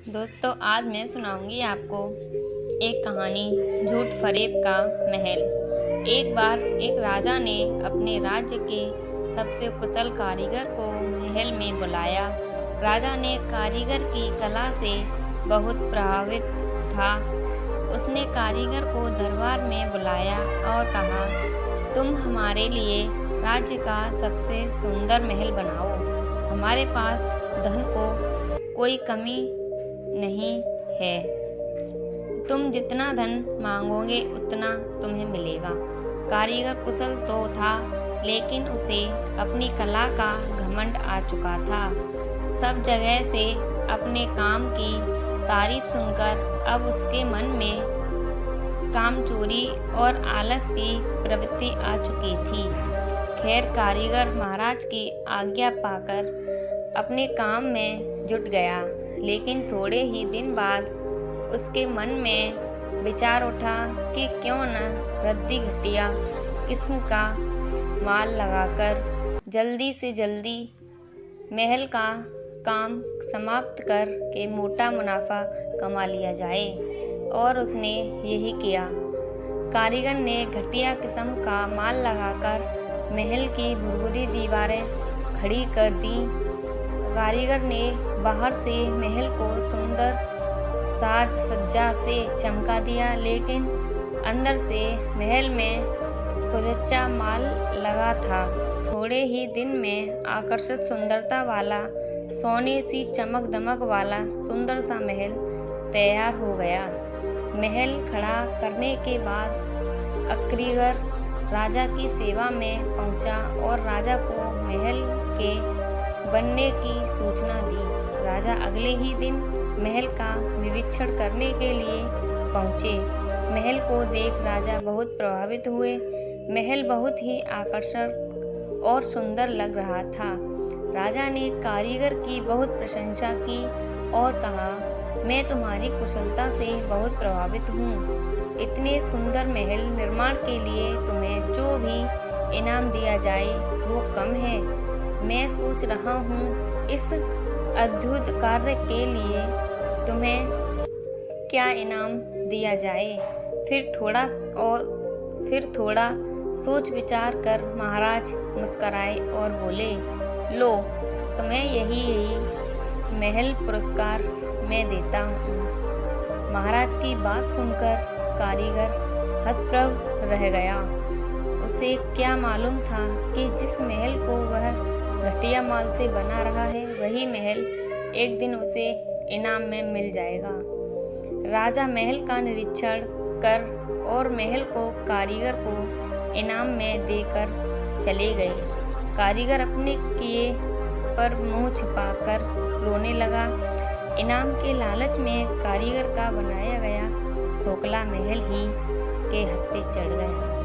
दोस्तों, आज मैं सुनाऊंगी आपको एक कहानी झूठ फरेब का महल। एक बार एक राजा ने अपने राज्य के सबसे कुशल कारीगर को महल में बुलाया। राजा ने कारीगर की कला से बहुत प्रभावित था। उसने कारीगर को दरबार में बुलाया और कहा, तुम हमारे लिए राज्य का सबसे सुंदर महल बनाओ। हमारे पास धन को कोई कमी नहीं है। तुम जितना धन मांगोगे उतना तुम्हें मिलेगा। कारीगर कुशल तो था, लेकिन उसे अपनी कला का घमंड आ चुका था। सब जगह से अपने काम की तारीफ सुनकर अब उसके मन में कामचोरी और आलस की प्रवृत्ति आ चुकी थी। खैर, कारीगर महाराज की आज्ञा पाकर अपने काम में जुट गया, लेकिन थोड़े ही दिन बाद उसके मन में विचार उठा कि क्यों न रद्दी घटिया किस्म का माल लगाकर जल्दी से जल्दी महल का काम समाप्त कर के मोटा मुनाफा कमा लिया जाए। और उसने यही किया। कारीगर ने घटिया किस्म का माल लगाकर महल की भुरभुरी दीवारें खड़ी कर दी। कारीगर ने बाहर से महल को सुंदर साज सज्जा से चमका दिया, लेकिन अंदर से महल में कुचच्चा माल लगा था। थोड़े ही दिन में आकर्षक सुंदरता वाला, सोने सी चमक दमक वाला सुंदर सा महल तैयार हो गया। महल खड़ा करने के बाद कारीगर राजा की सेवा में पहुंचा और राजा को महल के बनने की सूचना दी। राजा अगले ही दिन महल का निरीक्षण करने के लिए पहुंचे। महल को देख राजा बहुत प्रभावित हुए। महल बहुत ही आकर्षक और सुंदर लग रहा था। राजा ने कारीगर की बहुत प्रशंसा की और कहा, मैं तुम्हारी कुशलता से बहुत प्रभावित हूँ। इतने सुंदर महल निर्माण के लिए तुम्हें जो भी इनाम दिया जाए वो कम है। मैं सोच रहा हूँ इस अद्भुत कार्य के लिए तुम्हें क्या इनाम दिया जाए। फिर थोड़ा सोच विचार कर महाराज मुस्कुराए और बोले, लो, तुम्हें यही महल पुरस्कार मैं देता हूँ। महाराज की बात सुनकर कारीगर हतप्रभ रह गया। उसे क्या मालूम था कि जिस महल को वह घटिया माल से बना रहा है, वही महल एक दिन उसे इनाम में मिल जाएगा। राजा महल का निरीक्षण कर और महल को कारीगर को इनाम में देकर चले गए। कारीगर अपने किए पर मुंह छिपाकर रोने लगा। इनाम के लालच में कारीगर का बनाया गया खोखला महल ही के हत्थे चढ़ गया।